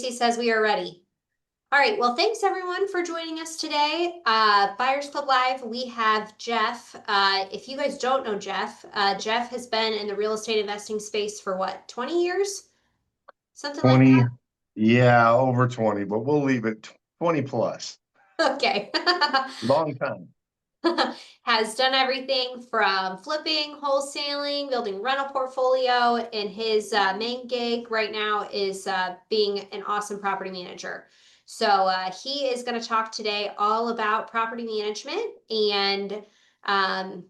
He says we are ready. All right, well, thanks everyone for joining us today. Buyers Club Live, we have Jeff. If you guys don't know Jeff, Jeff has been in the real estate investing space for what, 20 years? Something like 20, yeah, over 20, but we'll leave it 20 plus. that? Okay. Long time. Has done everything from flipping, wholesaling, building rental portfolio, and his main gig right now is being an awesome property manager. So he is going to talk today all about property management, and um,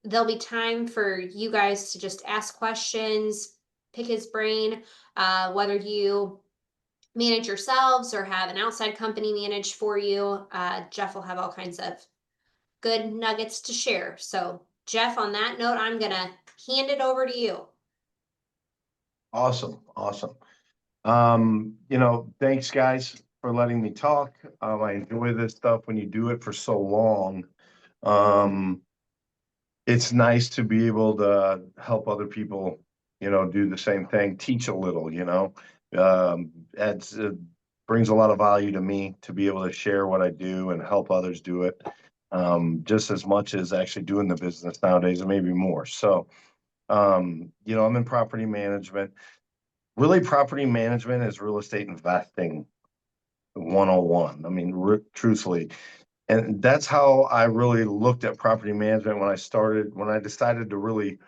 there'll be time for you guys to just ask questions, pick his brain, whether you manage yourselves or have an outside company manage for you. Jeff will have all kinds of good nuggets to share. So, Jeff, on that note, I'm going to hand it over to you. Awesome. Awesome. Thanks guys for letting me talk. I enjoy this stuff when you do it for so long. Um, it's nice to be able to help other people, do the same thing, teach a little, it brings a lot of value to me to be able to share what I do and help others do it. Just as much as actually doing the business nowadays, and maybe more. So, I'm in property management. Really, property management is real estate investing 101. I mean, truthfully. And that's how I really looked at property management when I decided to really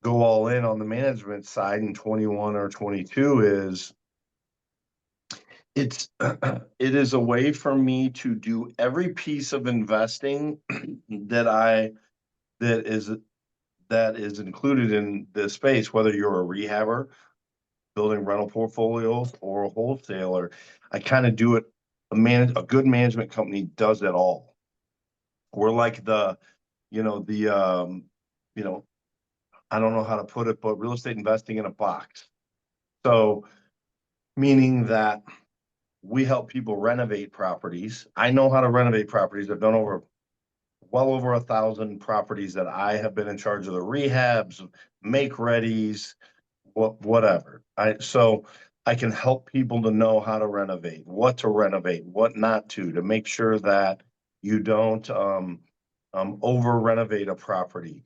go all in on the management side in 21 or 22 is it is a way for me to do every piece of investing that that is that is included in this space, whether you're a rehabber, building rental portfolios, or a wholesaler. I kind of do it. A good management company does it all. We're like you know, the, um, you know, I don't know how to put it, but real estate investing in a box. So, meaning that we help people renovate properties. I know how to renovate properties. I've done well over 1,000 properties that I have been in charge of the rehabs, make-readies, whatever. So I can help people to know how to renovate, what not to make sure that you don't over renovate a property.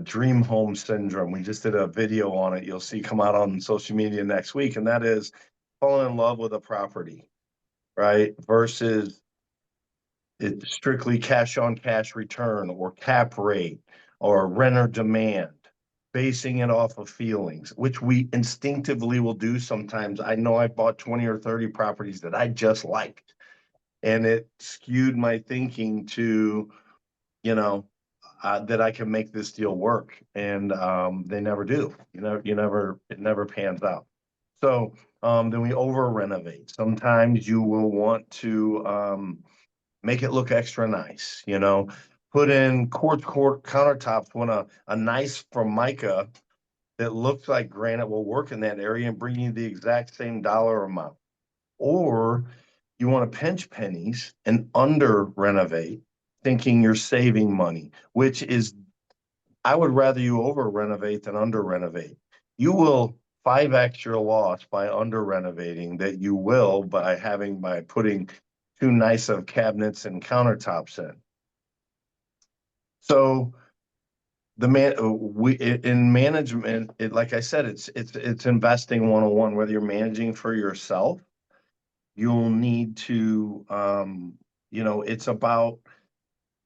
Dream home syndrome. We just did a video on it. You'll see come out on social media next week, and that is falling in love with a property, right? Versus it's strictly cash on cash return or cap rate or renter demand, basing it off of feelings, which we instinctively will do sometimes. I know I bought 20 or 30 properties that I just liked, and it skewed my thinking to, that I can make this deal work. And they never do. It never pans out. So then we over renovate. Sometimes you will want to make it look extra nice, put in quartz countertops when a nice Formica that looks like granite will work in that area and bring you the exact same dollar amount. Or you want to pinch pennies and under renovate, thinking you're saving money, which is, I would rather you over renovate than under renovate. You will 5x your loss by under renovating that you will by putting too nice of cabinets and countertops in. So in management, like I said, it's investing 101. Whether you're managing for yourself, you'll need to it's about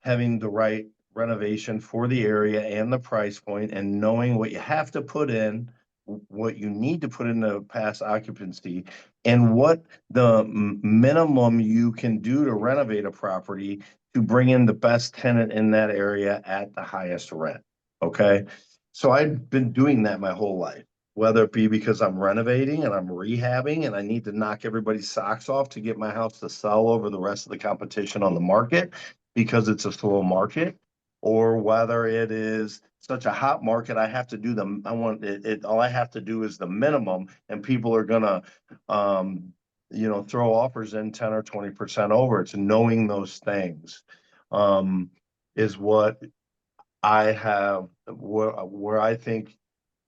having the right renovation for the area and the price point, and knowing what you have to put in, what you need to put in to pass occupancy, and what the minimum you can do to renovate a property to bring in the best tenant in that area at the highest rent. Okay. So I've been doing that my whole life, whether it be because I'm renovating and I'm rehabbing and I need to knock everybody's socks off to get my house to sell over the rest of the competition on the market because it's a slow market, or whether it is such a hot market, I have to do all I have to do is the minimum, and people are gonna, throw offers in 10 or 20% over. It's knowing those things, is what I have, where I think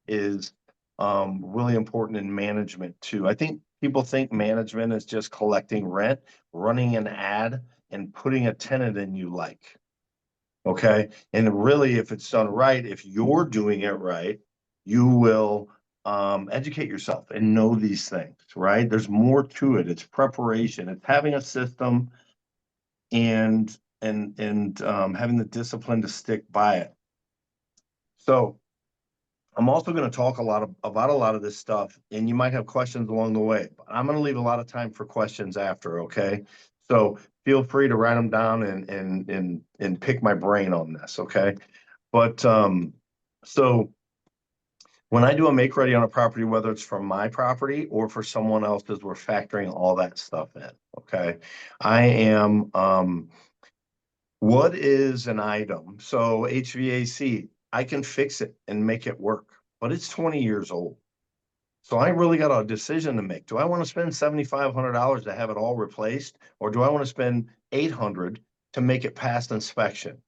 is really important in management too. I think people think management is just collecting rent, running an ad, and putting a tenant in you like. Okay, and really, if it's done right, if you're doing it right, you will educate yourself and know these things, right? There's more to it. It's preparation. It's having a system and having the discipline to stick by it. So I'm also going to talk about a lot of this stuff, and you might have questions along the way. But I'm going to leave a lot of time for questions after, okay? So feel free to write them down and pick my brain on this, okay? But so when I do a make ready on a property, whether it's for my property or for someone else's, we're factoring all that stuff in, okay? I am what is an item? So HVAC, I can fix it and make it work, but it's 20 years old. So I really got a decision to make. Do I want to spend $7,500 to have it all replaced, or do I want to spend $800 to make it past inspection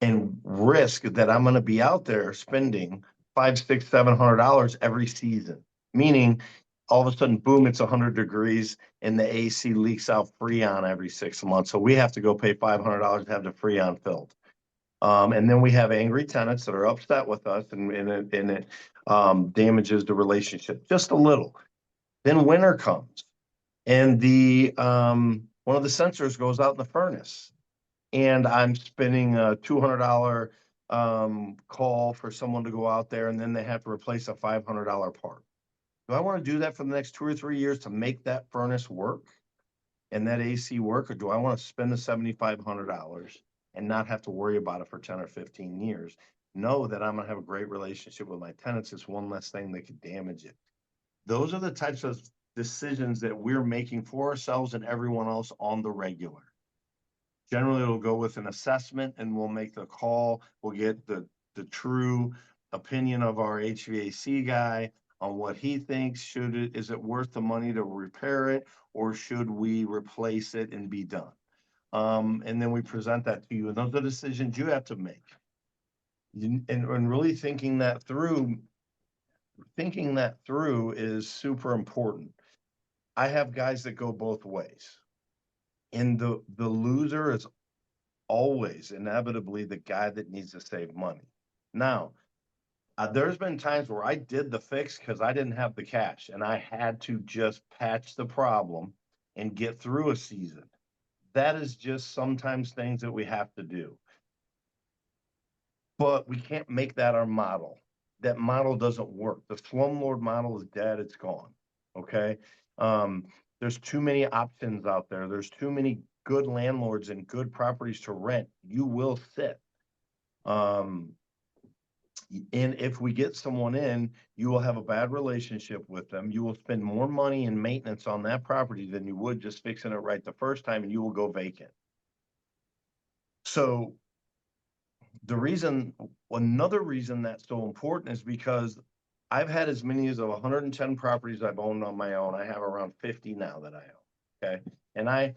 and risk that I'm going to be out there spending $500, $600, $700 every season? Meaning, all of a sudden, boom, it's 100 degrees and the AC leaks out Freon every 6 months. So we have to go pay $500 to have the Freon filled. And then we have angry tenants that are upset with us, and it damages the relationship just a little. Then winter comes, and the one of the sensors goes out in the furnace, and I'm spending a $200 call for someone to go out there, and then they have to replace a $500 part. Do I want to do that for the next 2 or 3 years to make that furnace work and that AC work, or do I want to spend the $7,500 and not have to worry about it for 10 or 15 years? Know that I'm gonna have a great relationship with my tenants. It's one less thing that could damage it. Those are the types of decisions that we're making for ourselves and everyone else on the regular. Generally, it'll go with an assessment and we'll make the call. We'll get the true opinion of our HVAC guy on what he thinks. Is it worth the money to repair it, or should we replace it and be done? And then we present that to you, and those are decisions you have to make. And really thinking that through is super important. I have guys that go both ways, and the loser is always inevitably the guy that needs to save money. Now, there's been times where I did the fix because I didn't have the cash and I had to just patch the problem and get through a season. That is just sometimes things that we have to do. But we can't make that our model. That model doesn't work. The slumlord model is dead. It's gone. Okay. There's too many options out there. There's too many good landlords and good properties to rent. You will sit. And if we get someone in, you will have a bad relationship with them. You will spend more money in maintenance on that property than you would just fixing it right the first time, and you will go vacant. So another reason that's so important is because I've had as many as 110 properties I've owned on my own. I have around 50 now that I own. Okay. And I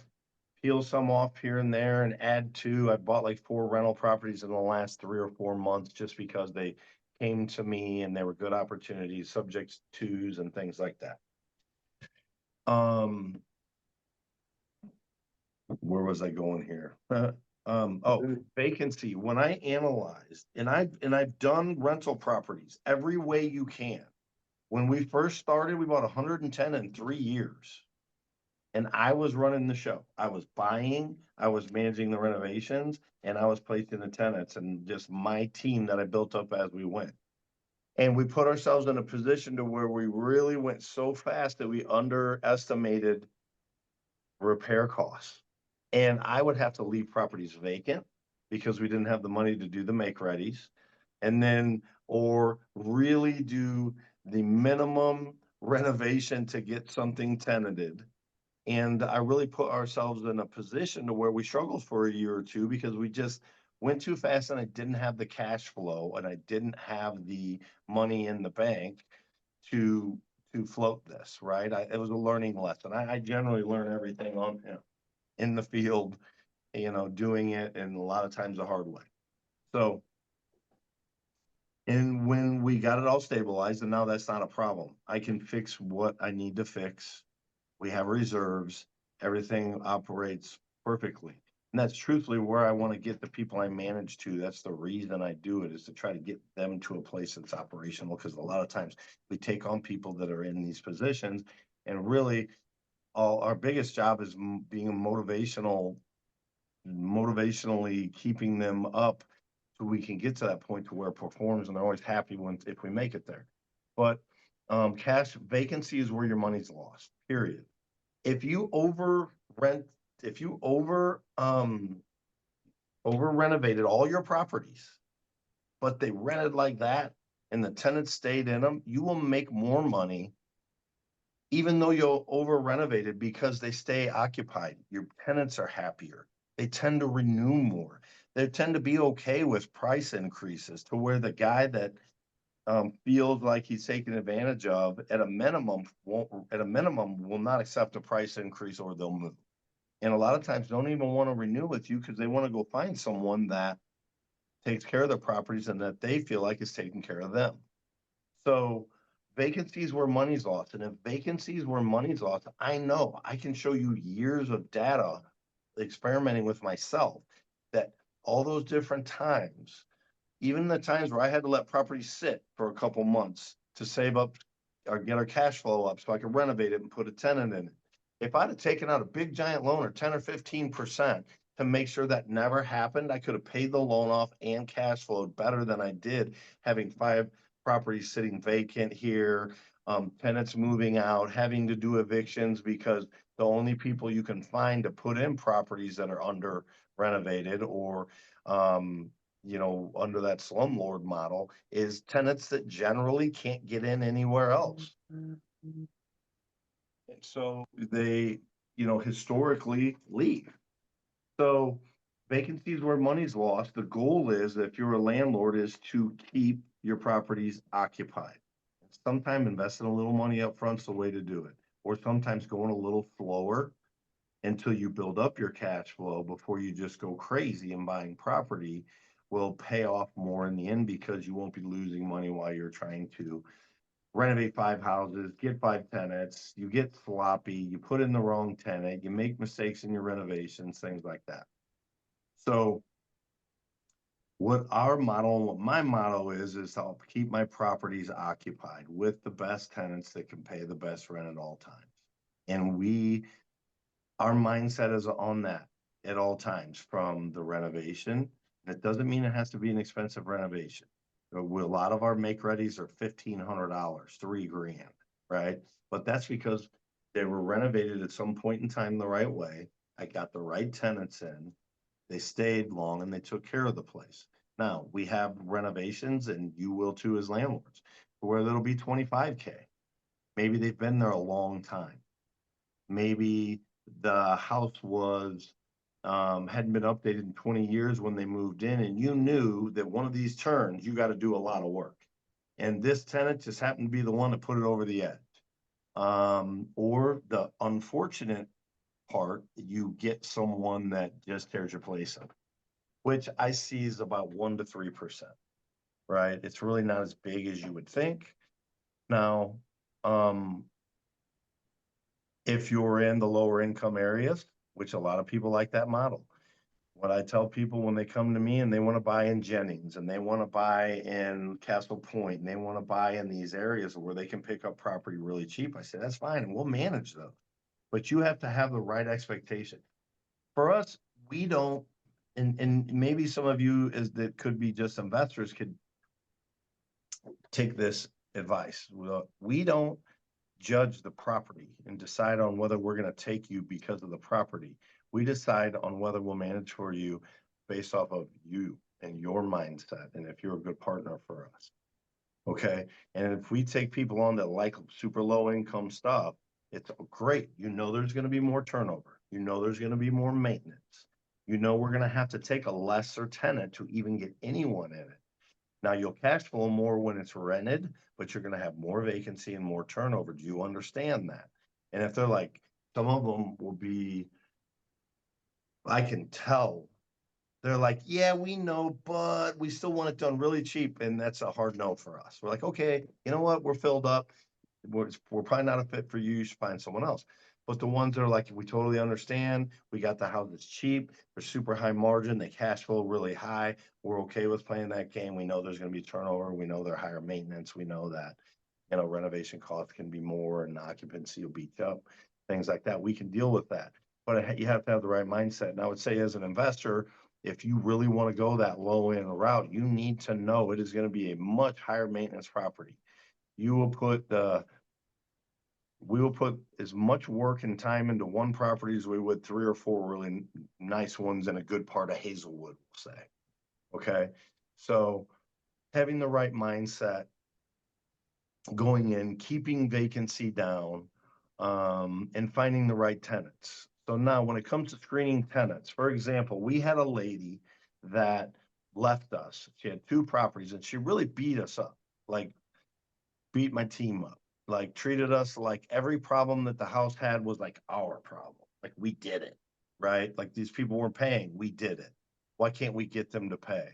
peel some off here and there and add to. I bought like 4 rental properties in the last 3 or 4 months just because they came to me and they were good opportunities, subject twos and things like that. Where was I going here? Vacancy. When I analyzed, and I've done rental properties every way you can. When we first started, we bought 110 in 3 years. And I was running the show. I was buying, I was managing the renovations, and I was placing the tenants, and just my team that I built up as we went. And we put ourselves in a position to where we really went so fast that we underestimated repair costs. And I would have to leave properties vacant because we didn't have the money to do the make readies. And then, or really do the minimum renovation to get something tenanted. And I really put ourselves in a position to where we struggled for a year or two because we just went too fast and I didn't have the cash flow and I didn't have the money in the bank to float this, right? It was a learning lesson. I generally learn everything on in the field, doing it, and a lot of times the hard way. So And when we got it all stabilized, and now that's not a problem, I can fix what I need to fix. We have reserves, everything operates perfectly. And that's truthfully where I want to get the people I manage to. That's the reason I do it, is to try to get them to a place that's operational. Because a lot of times we take on people that are in these positions, and really all our biggest job is being a motivationally keeping them up so we can get to that point to where it performs, and they're always happy when if we make it there. But cash vacancy is where your money's lost, period. If you over rent, if you over renovated all your properties, but they rented like that and the tenants stayed in them, you will make more money even though you'll over renovated, because they stay occupied. Your tenants are happier. They tend to renew more. They tend to be okay with price increases, to where the guy that feels like he's taken advantage of at a minimum will not accept a price increase, or they'll move. And a lot of times don't even want to renew with you because they want to go find someone that takes care of their properties and that they feel like is taking care of them. So vacancies where money's lost. And if vacancies where money's lost, I know I can show you years of data experimenting with myself, that all those different times, even the times where I had to let properties sit for a couple months to save up or get our cash flow up so I could renovate it and put a tenant in it. If I'd have taken out a big giant loan or 10 or 15% to make sure that never happened, I could have paid the loan off and cash flowed better than I did having 5 properties sitting vacant here, tenants moving out, having to do evictions because the only people you can find to put in properties that are under renovated or under that slumlord model is tenants that generally can't get in anywhere else. And so they, historically leave. So vacancies where money's lost, the goal is, if you're a landlord, is to keep your properties occupied. Sometimes investing a little money up front's the way to do it, or sometimes going a little slower until you build up your cash flow before you just go crazy and buying property will pay off more in the end, because you won't be losing money while you're trying to renovate 5 houses, get 5 tenants, you get sloppy, you put in the wrong tenant, you make mistakes in your renovations, things like that. So what our model and what my motto is I'll keep my properties occupied with the best tenants that can pay the best rent at all times. And our mindset is on that at all times from the renovation. That doesn't mean it has to be an expensive renovation. A lot of our make-readies are $1,500, $3,000, right? But that's because they were renovated at some point in time the right way. I got the right tenants in, they stayed long, and they took care of the place. Now we have renovations, and you will too as landlords, where that'll be 25K. Maybe they've been there a long time. Maybe the house was hadn't been updated in 20 years when they moved in, and you knew that one of these turns you got to do a lot of work, and this tenant just happened to be the one that put it over the edge. Or the unfortunate part, you get someone that just tears your place up, which I see is about 1 to 3%, right? It's really not as big as you would think. Now, if you're in the lower income areas, which a lot of people like that model. What I tell people when they come to me and they want to buy in Jennings and they want to buy in Castle Point and they want to buy in these areas where they can pick up property really cheap, I say, that's fine, and we'll manage those. But you have to have the right expectation. For us, we don't, and maybe some of you that could be just investors could take this advice. We don't judge the property and decide on whether we're going to take you because of the property. We decide on whether we'll manage for you based off of you and your mindset, and if you're a good partner for us. Okay. And if we take people on that like super low income stuff, it's great. There's going to be more turnover. There's going to be more maintenance. We're going to have to take a lesser tenant to even get anyone in it. Now you'll cash flow more when it's rented, but you're going to have more vacancy and more turnover. Do you understand that? And if they're like, some of them will be, I can tell they're like, yeah, we know, but we still want it done really cheap. And that's a hard no for us. We're like, okay, you know what? We're filled up. We're probably not a fit for you. You should find someone else. But the ones that are like, we totally understand. We got the house that's cheap. They're super high margin. They cash flow really high. We're okay with playing that game. We know there's going to be turnover. We know they're higher maintenance. We know that, renovation costs can be more and occupancy will beat up, things like that. We can deal with that. But you have to have the right mindset. And I would say as an investor, if you really want to go that low end route, you need to know it is going to be a much higher maintenance property. You will put we will put as much work and time into one property as we would 3 or 4 really nice ones in a good part of Hazelwood, we'll say. Okay. So having the right mindset going in, keeping vacancy down, and finding the right tenants. So now when it comes to screening tenants, for example, we had a lady that left us. She had 2 properties and she really beat us up, like beat my team up, like treated us like every problem that the house had was like our problem. Like we did it, right? Like these people weren't paying, we did it. Why can't we get them to pay?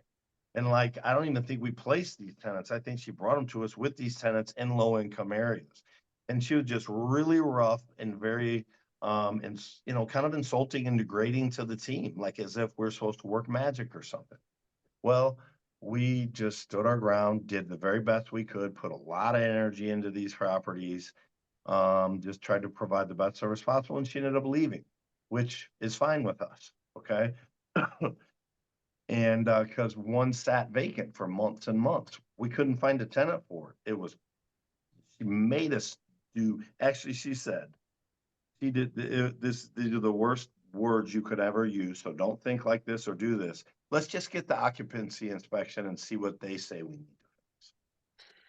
And like, I don't even think we placed these tenants. I think she brought them to us with these tenants in low income areas. And she was just really rough and very, and kind of insulting and degrading to the team, like as if we're supposed to work magic or something. Well, we just stood our ground, did the very best we could, put a lot of energy into these properties, just tried to provide the best service possible, and she ended up leaving, which is fine with us. Okay. And because one sat vacant for months and months, we couldn't find a tenant for it. She made us do, actually, she said, she did these are the worst words you could ever use. So don't think like this or do this. Let's just get the occupancy inspection and see what they say we need to fix,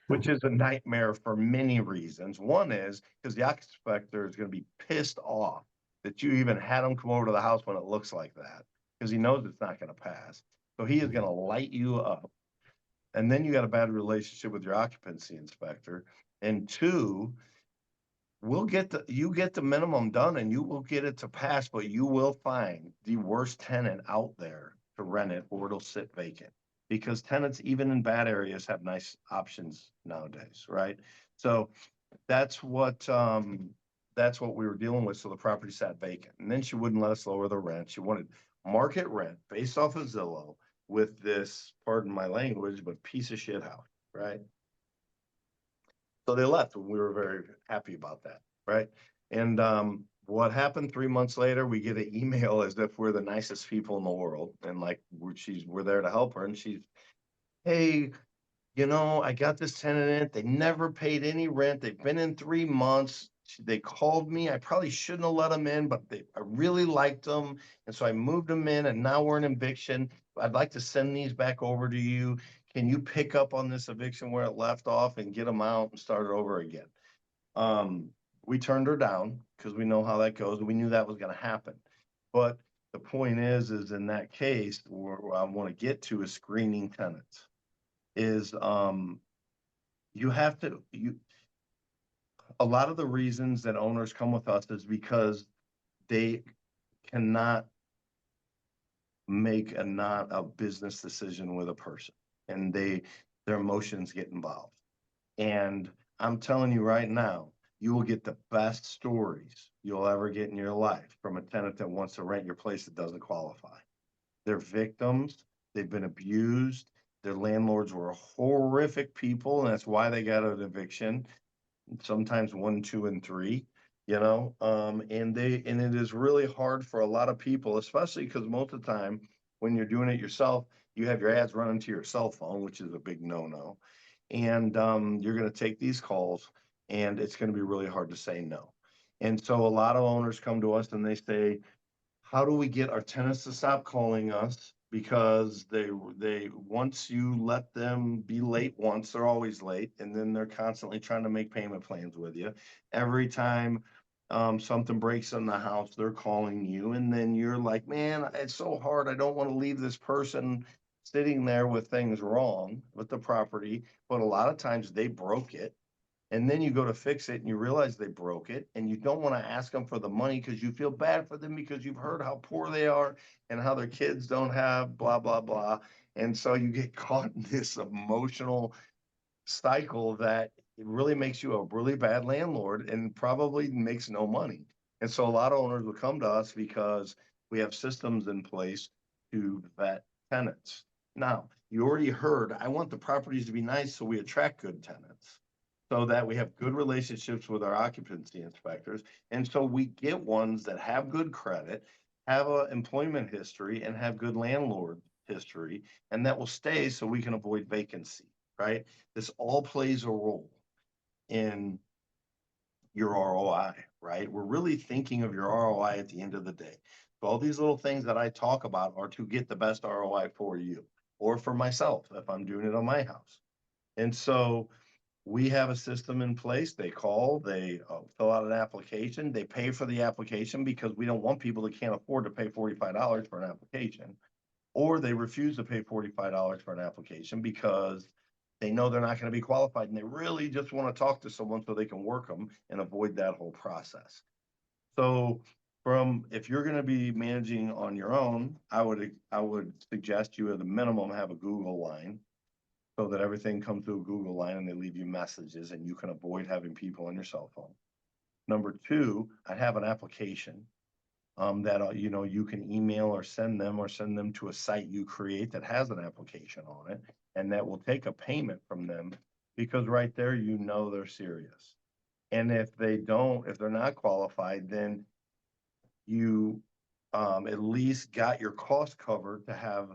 which is a nightmare for many reasons. One is because the inspector is going to be pissed off that you even had him come over to the house when it looks like that, because he knows it's not going to pass. So he is going to light you up. And then you got a bad relationship with your occupancy inspector. And 2, you get the minimum done and you will get it to pass, but you will find the worst tenant out there to rent it or it'll sit vacant, because tenants, even in bad areas, have nice options nowadays, right? So that's what we were dealing with. So the property sat vacant, and then she wouldn't let us lower the rent. She wanted market rent based off of Zillow with this, pardon my language, but piece of shit house, right? So they left, and we were very happy about that, right? And what happened 3 months later, we get an email as if we're the nicest people in the world, and like we're there to help her, and she's, hey, I got this tenant in. They never paid any rent. They've been in 3 months. They called me. I probably shouldn't have let them in, but I really liked them. And so I moved them in, and now we're in eviction. I'd like to send these back over to you. Can you pick up on this eviction where it left off and get them out and start it over again? Um, we turned her down because we know how that goes. We knew that was going to happen. But the point is in that case, where I want to get to is screening tenants is you have to a lot of the reasons that owners come with us is because they cannot make not a business decision with a person, and their emotions get involved. And I'm telling you right now, you will get the best stories you'll ever get in your life from a tenant that wants to rent your place that doesn't qualify. They're victims. They've been abused. Their landlords were horrific people, and that's why they got an eviction. Sometimes 1, 2, and 3. And it is really hard for a lot of people, especially because most of the time when you're doing it yourself, you have your ads running to your cell phone, which is a big no-no. And you're going to take these calls, and it's going to be really hard to say no. And so a lot of owners come to us and they say, how do we get our tenants to stop calling us? Because they once you let them be late once, they're always late, and then they're constantly trying to make payment plans with you. Every time something breaks in the house, they're calling you, and then you're like, man, it's so hard. I don't want to leave this person sitting there with things wrong with the property, but a lot of times they broke it. And then you go to fix it and you realize they broke it, and you don't want to ask them for the money because you feel bad for them because you've heard how poor they are and how their kids don't have blah, blah, blah. And so you get caught in this emotional cycle that it really makes you a really bad landlord and probably makes no money. And so a lot of owners will come to us because we have systems in place to vet tenants. Now, you already heard, I want the properties to be nice so we attract good tenants, so that we have good relationships with our occupancy inspectors. And so we get ones that have good credit, have an employment history, and have good landlord history, and that will stay so we can avoid vacancy, right? This all plays a role in your ROI, right? We're really thinking of your ROI at the end of the day. So all these little things that I talk about are to get the best ROI for you or for myself if I'm doing it on my house. And so we have a system in place. They call, they fill out an application, they pay for the application because we don't want people that can't afford to pay $45 for an application, or they refuse to pay $45 for an application because they know they're not going to be qualified and they really just want to talk to someone so they can work them and avoid that whole process. So if you're going to be managing on your own, I would suggest you at a minimum have a Google line so that everything comes through a Google line and they leave you messages and you can avoid having people on your cell phone. Number two, I have an application that you can email or send them to a site you create that has an application on it, and that will take a payment from them because right there they're serious. And if they're not qualified, then you at least got your cost covered to have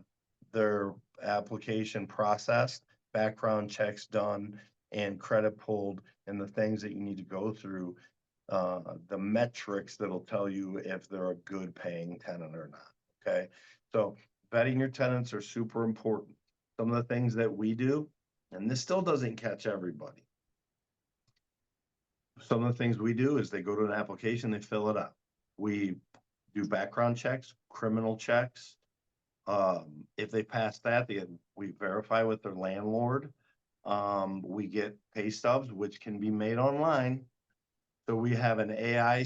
their application processed, background checks done, and credit pulled, and the things that you need to go through, the metrics that'll tell you if they're a good paying tenant or not. Okay. So vetting your tenants are super important. Some of the things that we do, and this still doesn't catch everybody. Some of the things we do is they go to an application, they fill it out. We do background checks, criminal checks. If they pass that, we verify with their landlord. We get pay stubs, which can be made online. So we have an AI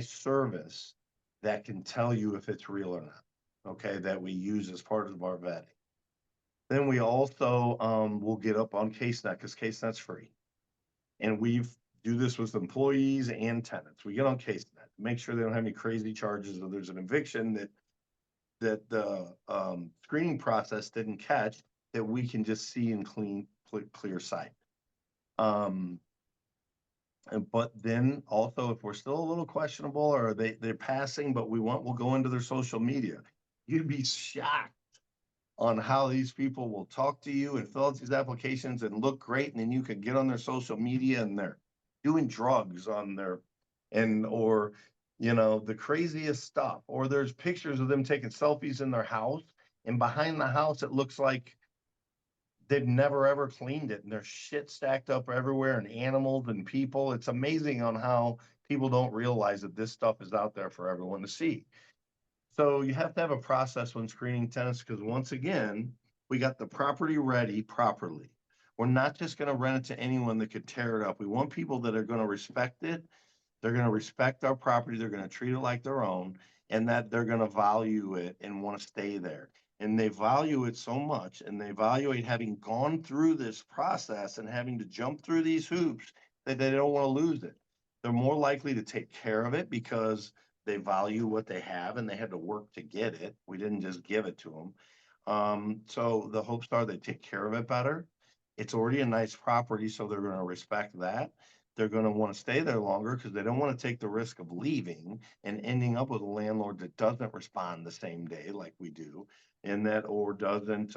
service that can tell you if it's real or not. Okay, that we use as part of our vetting. Then we also will get up on CaseNet because CaseNet's free, and we do this with employees and tenants. We get on CaseNet, make sure they don't have any crazy charges or there's an eviction that the screening process didn't catch, that we can just see in clear sight. But then also, if we're still a little questionable or they're passing, but we'll go into their social media. You'd be shocked on how these people will talk to you and fill out these applications and look great, and then you can get on their social media and they're doing drugs on or the craziest stuff, or there's pictures of them taking selfies in their house, and behind the house it looks like they've never ever cleaned it and there's shit stacked up everywhere and animals and people. It's amazing on how people don't realize that this stuff is out there for everyone to see. So you have to have a process when screening tenants, because once again, we got the property ready properly. We're not just going to rent it to anyone that could tear it up. We want people that are going to respect it. They're going to respect our property. They're going to treat it like their own, and that they're going to value it and want to stay there. And they value it so much, and they evaluate having gone through this process and having to jump through these hoops, that they don't want to lose it. They're more likely to take care of it because they value what they have and they had to work to get it. We didn't just give it to them. So the hopes are they take care of it better. It's already a nice property, so they're going to respect that. They're going to want to stay there longer because they don't want to take the risk of leaving and ending up with a landlord that doesn't respond the same day like we do, and that or doesn't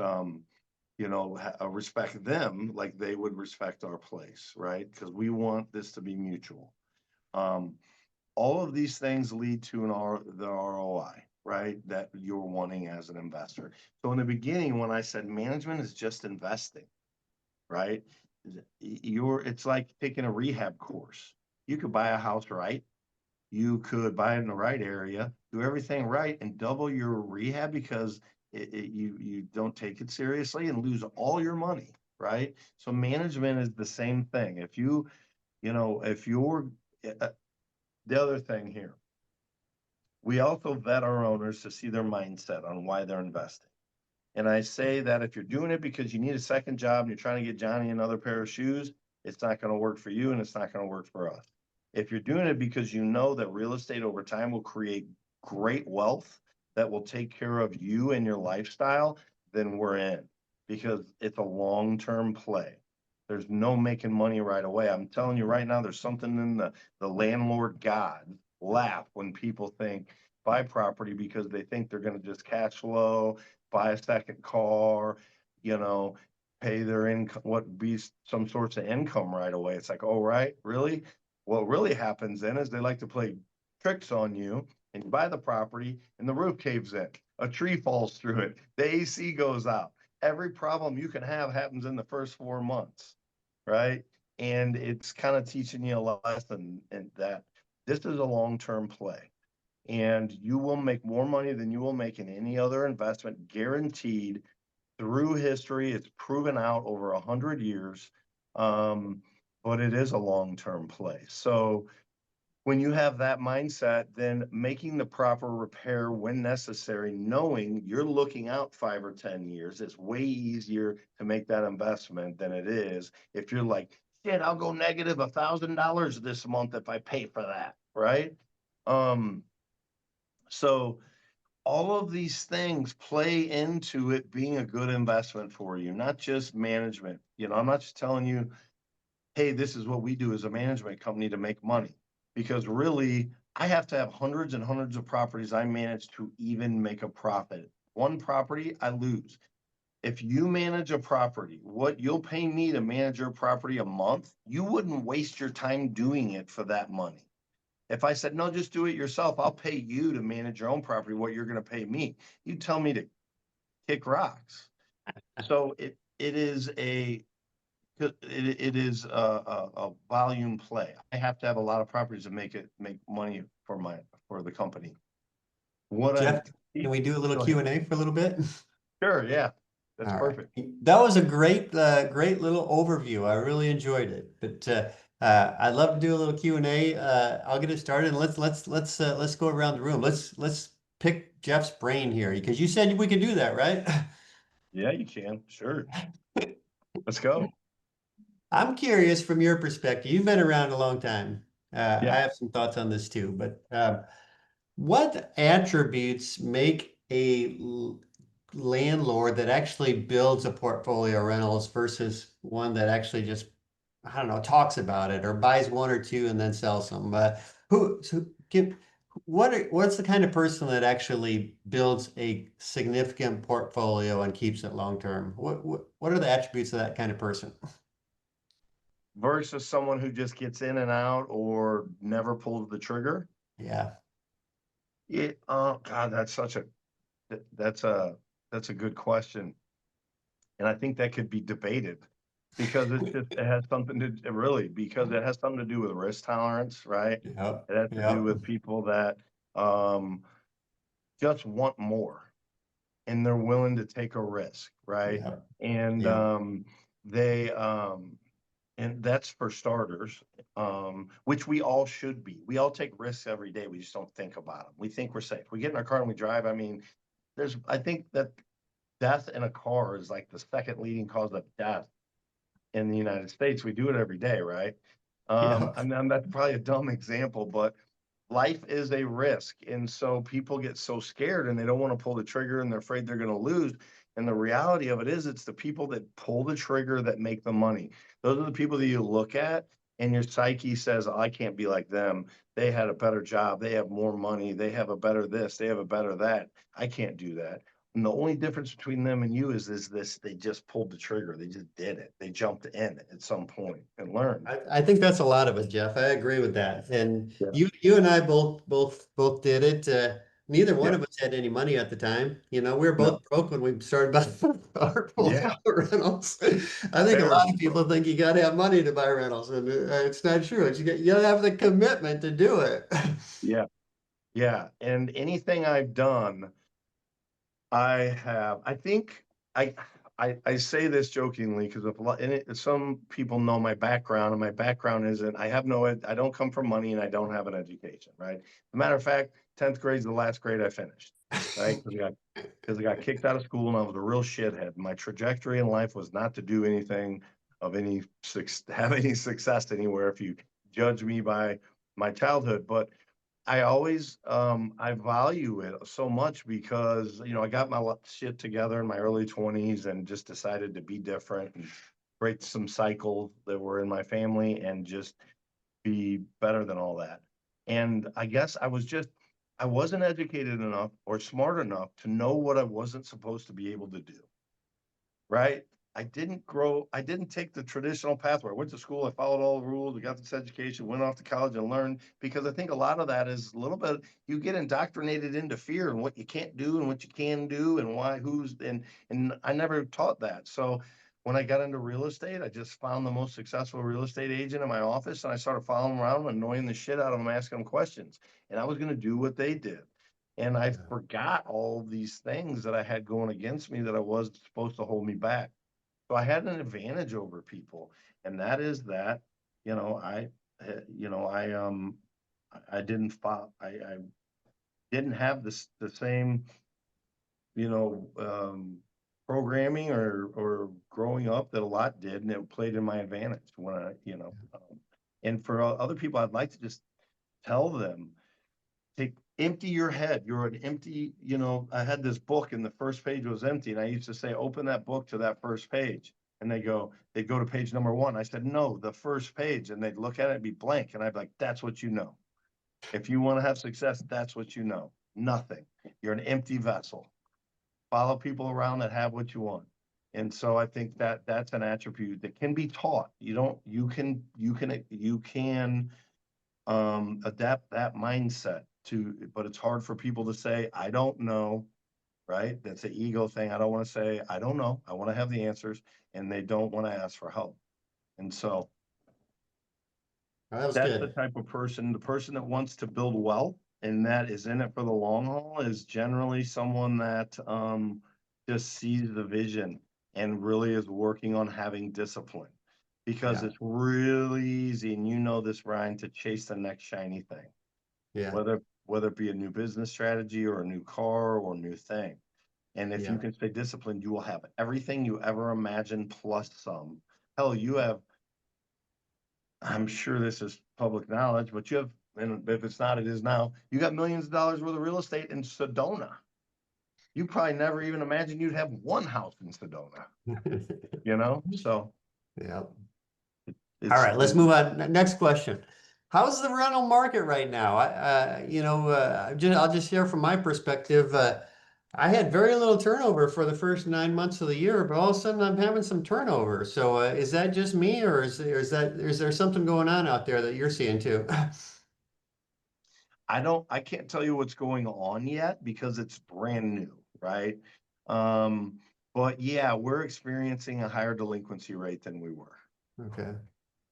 respect them like they would respect our place, right? Because we want this to be mutual. All of these things lead to the ROI, right? That you're wanting as an investor. So in the beginning, when I said management is just investing, right? It's like taking a rehab course. You could buy a house right. You could buy it in the right area, do everything right, and double your rehab because you don't take it seriously and lose all your money. right? So management is the same thing. If you, if you're, the other thing here, we also vet our owners to see their mindset on why they're investing. And I say that if you're doing it because you need a second job and you're trying to get Johnny another pair of shoes, it's not going to work for you and it's not going to work for us. If you're doing it because you know that real estate over time will create great wealth that will take care of you and your lifestyle, then we're in, because it's a long-term play. There's no making money right away. I'm telling you right now, there's something in the landlord god laugh when people think buy property because they think they're going to just cash flow, buy a second car, you know, pay their income, what be some sorts of income right away. It's like, oh, right, really? What really happens then is they like to play tricks on you, and you buy the property and the roof caves in, a tree falls through it, the AC goes out. Every problem you can have happens in the first 4 months, right? And it's kind of teaching you a lesson, and that this is a long-term play, and you will make more money than you will make in any other investment, guaranteed. Through history, it's proven out over 100 years. But it is a long-term play. So when you have that mindset, then making the proper repair when necessary, knowing you're looking out 5 or 10 years, it's way easier to make that investment than it is if you're like, shit, I'll go negative $1,000 this month if I pay for that, right? Um, so all of these things play into it being a good investment for you, not just management. I'm not just telling you, hey, this is what we do as a management company to make money. Because really, I have to have hundreds and hundreds of properties I manage to even make a profit. One property, I lose. If you manage a property, what you'll pay me to manage your property a month, you wouldn't waste your time doing it for that money. If I said, no, just do it yourself, I'll pay you to manage your own property, what you're going to pay me. You tell me to kick rocks. So it is a volume play. I have to have a lot of properties to make money for the company. What I Jeff, can we do a little Go ahead. Q&A for a little bit? Sure, yeah, that's All right. perfect. That was a great little overview. I really enjoyed it. But I'd love to do a little Q&A. I'll get it started, and let's go around the room. Let's pick Jeff's brain here, because you said we could do that, right? Yeah, you can. Sure. Let's go. I'm curious from your perspective. You've been around a long time. I Yeah. have some thoughts on this too, but what attributes make a landlord that actually builds a portfolio of rentals versus one that actually just, I don't know, talks about it or buys one or two and then sells them? What's the kind of person that actually builds a significant portfolio and keeps it long term? What are the attributes of that kind of person? Versus someone who just gets in and out or never pulls the trigger. Yeah. Oh God, that's a good question. And I think that could be debated, because it has something to really, because it has something to do with risk tolerance, right? Yep. It has to do Yep. with people that um just want more, and they're willing to take a risk, right? Yep. And Yep. they and that's for starters, which we all should be. We all take risks every day. We just don't think about them. We think we're safe. We get in our car and we drive. I mean, I think that death in a car is like the second leading cause of death in the United States. We do it every day, right? Yep. That's probably a dumb example, but life is a risk. And so people get so scared and they don't want to pull the trigger and they're afraid they're going to lose. And the reality of it is, it's the people that pull the trigger that make the money. Those are the people that you look at and your psyche says, oh, I can't be like them. They had a better job. They have more money. They have a better this. They have a better that. I can't do that. And the only difference between them and you is this, they just pulled the trigger. They just did it. They jumped in at some point and learned. I think that's a lot of it, Jeff. I agree with that. And Yeah. you and I both did it. Neither one Yeah. of us had any money at the time. We were No. both broke when we started buying our Yeah. rentals. I think a lot Terrible. of people think you got to have money to buy rentals, and it's not true. You got to have the commitment to do it. Yeah. Yeah. And anything I've done, I think I say this jokingly because some people know my background, and my background isn't, I don't come from money and I don't have an education, right? As a matter of fact, 10th grade is the last grade I finished, right? Because I got kicked out of school and I was a real shithead. My trajectory in life was not to do anything of have any success anywhere if you judge me by my childhood. But I always, I value it so much because, I got my shit together in my early 20s and just decided to be different and break some cycles that were in my family and just be better than all that. And I guess I wasn't educated enough or smart enough to know what I wasn't supposed to be able to do. Right? I didn't take the traditional pathway. I went to school, I followed all the rules, I got this education, went off to college and learned, because I think a lot of that is a little bit, you get indoctrinated into fear and what you can't do and what you can do and and I never taught that. So when I got into real estate, I just found the most successful real estate agent in my office and I started following them around, annoying the shit out of them, asking them questions. And I was going to do what they did. And I forgot all these things that I had going against me that I was supposed to hold me back. So I had an advantage over people, and that is that, you know, I, you know, I didn't I didn't have the same, you know, programming or growing up that a lot did, and it played in my advantage when and for other people, I'd like to just tell them, empty your head. You're an empty, I had this book and the first page was empty. And I used to say, open that book to that first page. And they'd go to page number 1. I said, no, the first page. And they'd look at it and be blank. And I'd be like, that's what you know. If you want to have success, that's what you know. Nothing. You're an empty vessel. Follow people around that have what you want. And so I think that that's an attribute that can be taught. You can adapt that mindset but it's hard for people to say, I don't know, right? That's an ego thing. I don't want to say, I don't know. I want to have the answers, and they don't want to ask for help. And so That was that's the good. type of person, the person that wants to build wealth and that is in it for the long haul is generally someone that just sees the vision and really is working on having discipline. Because Yeah. it's really easy, and you know this, Brian, to chase the next shiny thing. Yeah. Whether it be a new business strategy or a new car or a new thing. And if you Yeah. can stay disciplined, you will have everything you ever imagined plus some. Hell, I'm sure this is public knowledge, but you have, and if it's not, it is now, you got millions of dollars worth of real estate in Sedona. You probably never even imagined you'd have one house in Sedona, So Yeah. All it's, right, let's move on. Next question. How's the rental market right now? I'll just share from my perspective. I had very little turnover for the first 9 months of the year, but all of a sudden I'm having some turnover. So is that just me, or is there something going on out there that you're seeing too? I can't tell you what's going on yet because it's brand new, right? Um, but yeah, we're experiencing a higher delinquency rate than we were. Okay.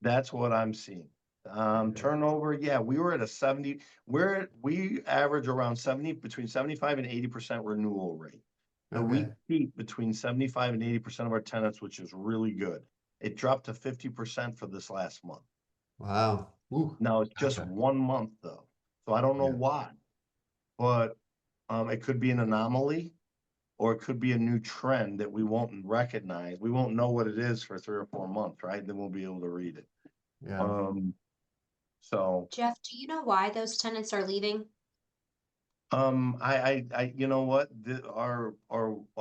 That's what I'm seeing. Okay. Turnover, yeah, we were at a 70, we average around 70, between 75 and 80% renewal rate. And we Okay. keep between 75 and 80% of our tenants, which is really good. It dropped to 50% for this last month. Wow. Ooh, Now it's just gotcha. 1 month though. So I don't know Yeah. why, but it could be an anomaly or it could be a new trend that we won't recognize. We won't know what it is for 3 or 4 months, right? Then we'll be able to read it. Yeah. So, Jeff, do you know why those tenants are leaving? you know what, our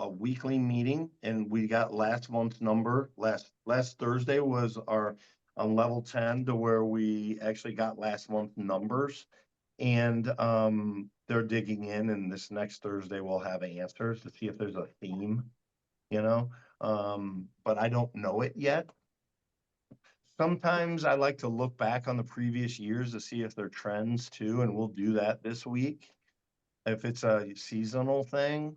weekly meeting, and we got last month's number. Last Thursday was our on level 10 to where we actually got last month's numbers. And they're digging in, and this next Thursday we'll have answers to see if there's a theme, you know. But I don't know it yet. Sometimes I like to look back on the previous years to see if there are trends too, and we'll do that this week. If it's a seasonal thing,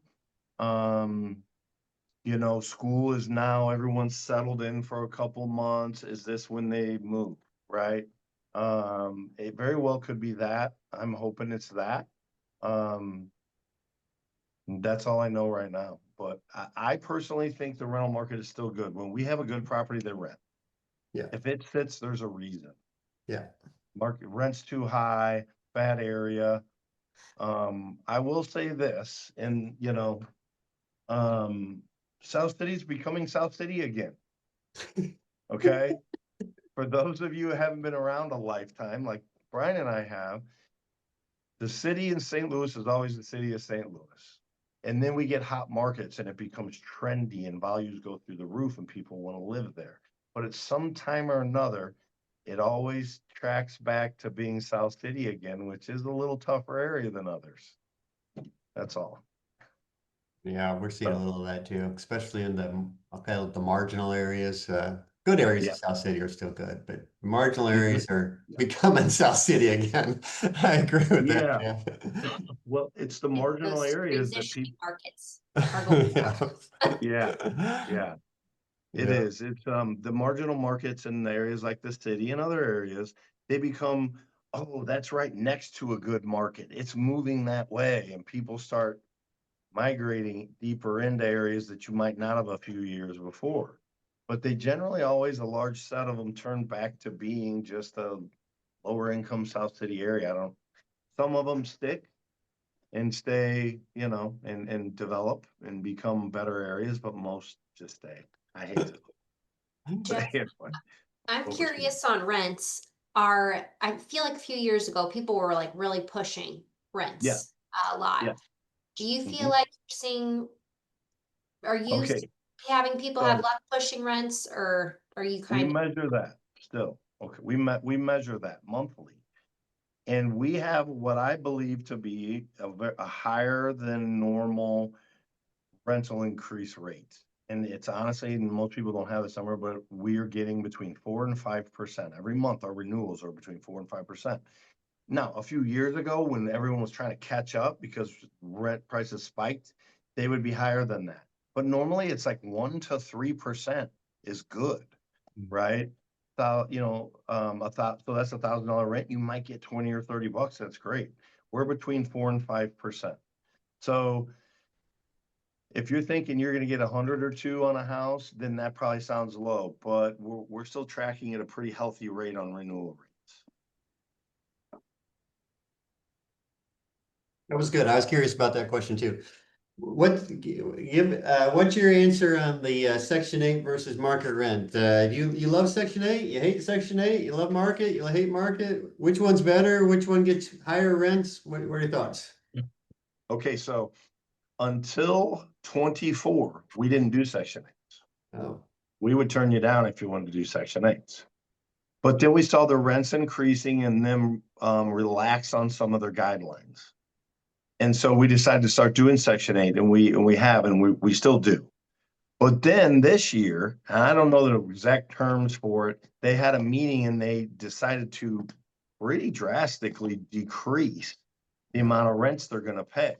school is now, everyone's settled in for a couple months. Is this when they move, right? It very well could be that. I'm hoping it's that. Um, That's all I know right now, but I personally think the rental market is still good. When we have a good property, they rent. Yeah. If it fits, there's a reason. Yeah. Market rent's too high, bad area. I will say this, and South City's becoming South City again. Okay? For those of you who haven't been around a lifetime, like Brian and I have, the city in St. Louis is always the city of St. Louis. And then we get hot markets and it becomes trendy and values go through the roof and people want to live there. But at some time or another, it always tracks back to being South City again, which is a little tougher area than others. That's all. Yeah, we're seeing a little of that too, especially in the marginal areas. Good areas Yeah. of South City are still good, but marginal Mhm. areas are becoming South City again. I agree with that, Yeah. Jeff. Well, it's the marginal Those areas that transitioning people, markets are going yeah, yeah. It Yeah. is. It's the marginal markets in areas like the city and other areas, they become, oh, that's right next to a good market. It's moving that way, and people start migrating deeper into areas that you might not have a few years before. But they generally always, a large set of them turn back to being just a lower income South City area. Some of them stick and stay, and develop and become better areas, but most just stay. I hate to. Jeff, Anyway, I'm what was he- curious on rents. I feel like a few years ago, people were like really pushing Yeah, rents a lot. yeah. Do you feel Mhm. like you're seeing, are you Okay, having people have so luck pushing rents, or are you we kind of, measure that still. Okay, we measure that monthly. And we have what I believe to be a higher than normal rental increase rate. And it's honestly, and most people don't have this number, but we are getting between 4 and 5% every month. Our renewals are between 4 and 5%. Now, a few years ago, when everyone was trying to catch up because rent prices spiked, they would be higher than that. But normally it's like 1 to 3% is good, right? So, so that's $1,000 rent. You might get 20 or 30 bucks. That's great. We're between 4 and 5%. So if you're thinking you're going to get 100 or two on a house, then that probably sounds low, but we're still tracking at a pretty healthy rate on renewal rates. That was good. I was curious about that question too. What's your answer on the Section 8 versus market rent? You love Section 8? You hate Section 8? You love market? You hate market? Which one's better? Which one gets higher rents? What are your thoughts? Okay, so until 24, we didn't do Section 8. Oh, We would turn you down if you wanted to do Section 8. But then we saw the rents increasing and them relax on some of their guidelines. And so we decided to start doing Section 8, and we still do. But then this year, and I don't know the exact terms for it, they had a meeting and they decided to pretty drastically decrease the amount of rents they're going to pay.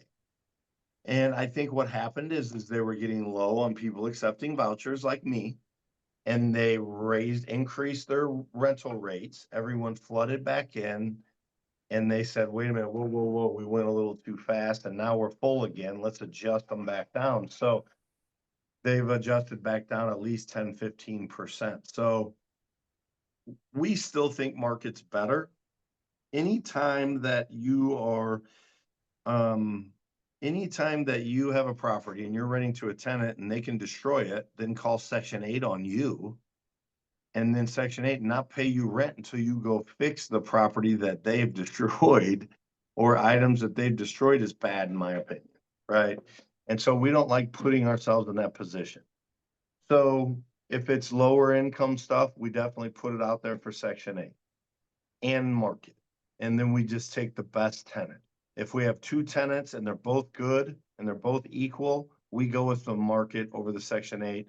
And I think what happened is they were getting low on people accepting vouchers like me, and they increased their rental rates. Everyone flooded back in, and they said, wait a minute, whoa, whoa, whoa, we went a little too fast, and now we're full again. Let's adjust them back down. So they've adjusted back down at least 10, 15%. So we still think market's better. Anytime that you are, anytime that you have a property and you're renting to a tenant and they can destroy it, then call Section 8 on you. And then Section 8 not pay you rent until you go fix the property that they've destroyed, or items that they've destroyed is bad, in my opinion, right? And so we don't like putting ourselves in that position. So if it's lower income stuff, we definitely put it out there for Section 8 and market. And then we just take the best tenant. If we have two tenants and they're both good and they're both equal, we go with the market over the Section 8,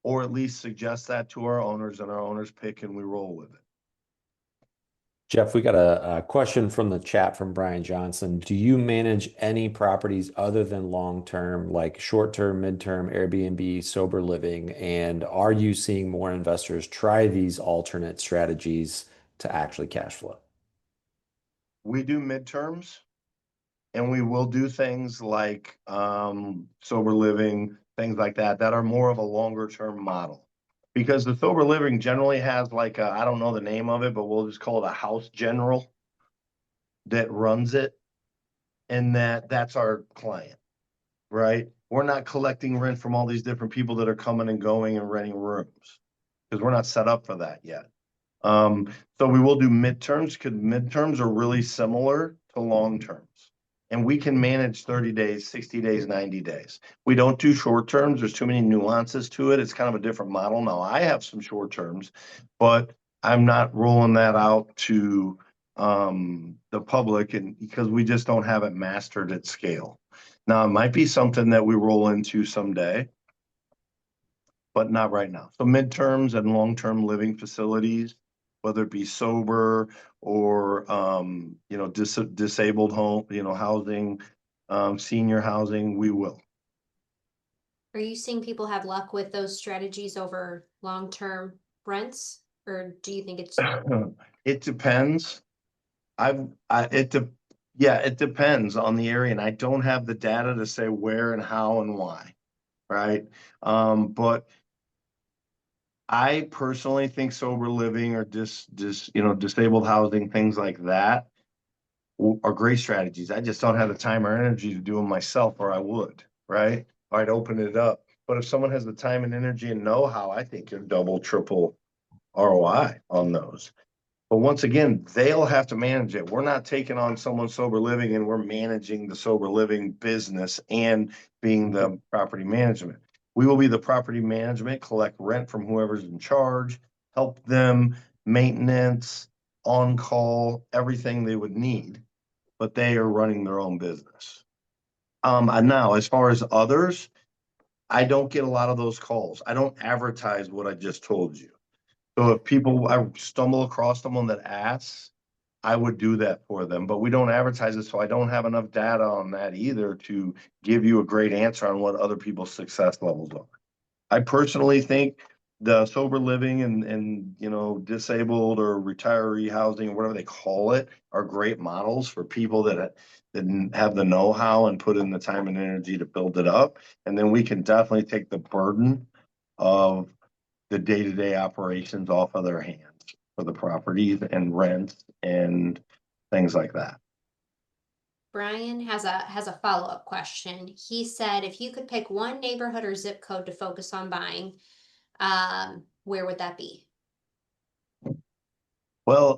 or at least suggest that to our owners, and our owners pick and we roll with it. Jeff, we got a question from the chat from Brian Johnson. Do you manage any properties other than long-term, like short-term, mid-term, Airbnb, sober living? And are you seeing more investors try these alternate strategies to actually cash flow? We do midterms. And we will do things like sober living, things like that, that are more of a longer term model. Because the sober living generally has like I don't know the name of it, but we'll just call it a house general that runs it. And that's our client, right? We're not collecting rent from all these different people that are coming and going and renting rooms. Because we're not set up for that yet. So we will do midterms because midterms are really similar to long terms. And we can manage 30 days, 60 days, 90 days. We don't do short terms. There's too many nuances to it. It's kind of a different model. Now I have some short terms, but I'm not rolling that out to the public and because we just don't have it mastered at scale. Now it might be something that we roll into someday, but not right now. So midterms and long-term living facilities, whether it be sober or disabled home, housing, senior housing, we will. Are you seeing people have luck with those strategies over long-term rents? Or do you think it's It depends. It depends on the area, and I don't have the data to say where and how and why, right? But I personally think sober living or disabled housing, things like that are great strategies. I just don't have the time or energy to do them myself, or I would, right? Or I'd open it up. But if someone has the time and energy and know-how, I think you're double, triple ROI on those. But once again, they'll have to manage it. We're not taking on someone sober living and we're managing the sober living business and being the property management. We will be the property management, collect rent from whoever's in charge, help them maintenance, on call, everything they would need, but they are running their own business. And now as far as others, I don't get a lot of those calls. I don't advertise what I just told you. So if I stumble across someone that asks, I would do that for them, but we don't advertise it. So I don't have enough data on that either to give you a great answer on what other people's success levels are. I personally think the sober living and disabled or retiree housing, whatever they call it, are great models for people that have the know-how and put in the time and energy to build it up. And then we can definitely take the burden of the day-to-day operations off of their hands for the properties and rents and things like that. Brian has a follow-up question. He said, if you could pick one neighborhood or zip code to focus on buying, where would that be? Well,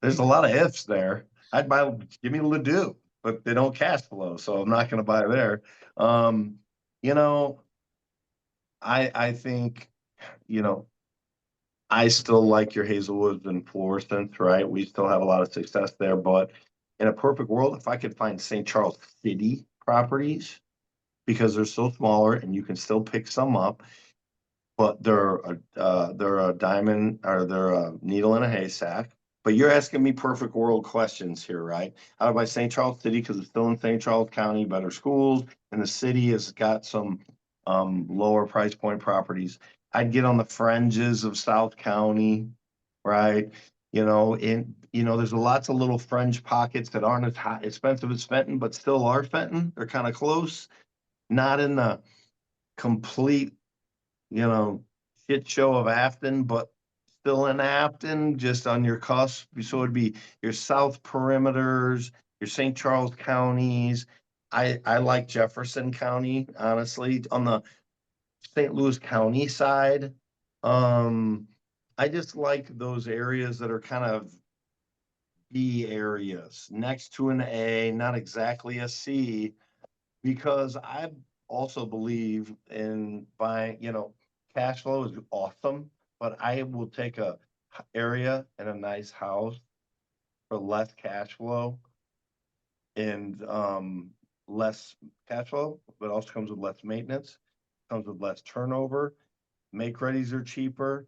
there's a lot of ifs there. Give me Ladue, but they don't cash flow, so I'm not going to buy there. I think, I still like your Hazelwoods and Florissant, right? We still have a lot of success there, but in a perfect world, if I could find St. Charles City properties, because they're so smaller and you can still pick some up, but they're a diamond or they're a needle in a haystack. But you're asking me perfect world questions here, right? How about St. Charles City because it's still in St. Charles County, better schools, and the city has got some lower price point properties. I'd get on the fringes of South County, right? There's lots of little fringe pockets that aren't as high, expensive as Fenton, but still are Fenton. They're kind of close, not in the complete shit show of Afton, but still in Afton, just on your cusp. So it'd be your South perimeters, your St. Charles counties. I like Jefferson County, honestly, on the St. Louis County side. I just like those areas that are kind of B areas next to an A, not exactly a C, because I also believe in buying, cash flow is awesome, but I will take a area and a nice house for less cash flow and less cash flow, but also comes with less maintenance, comes with less turnover. Make-readies are cheaper,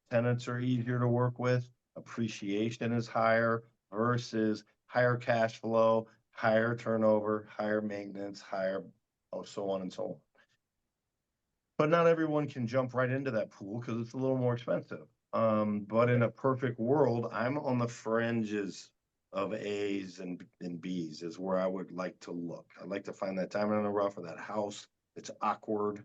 tenants are easier to work with, appreciation is higher versus higher cash flow, higher turnover, higher maintenance, so on and so on. But not everyone can jump right into that pool because it's a little more expensive. But in a perfect world, I'm on the fringes of A's and B's is where I would like to look. I'd like to find that diamond in the rough of that house. It's awkward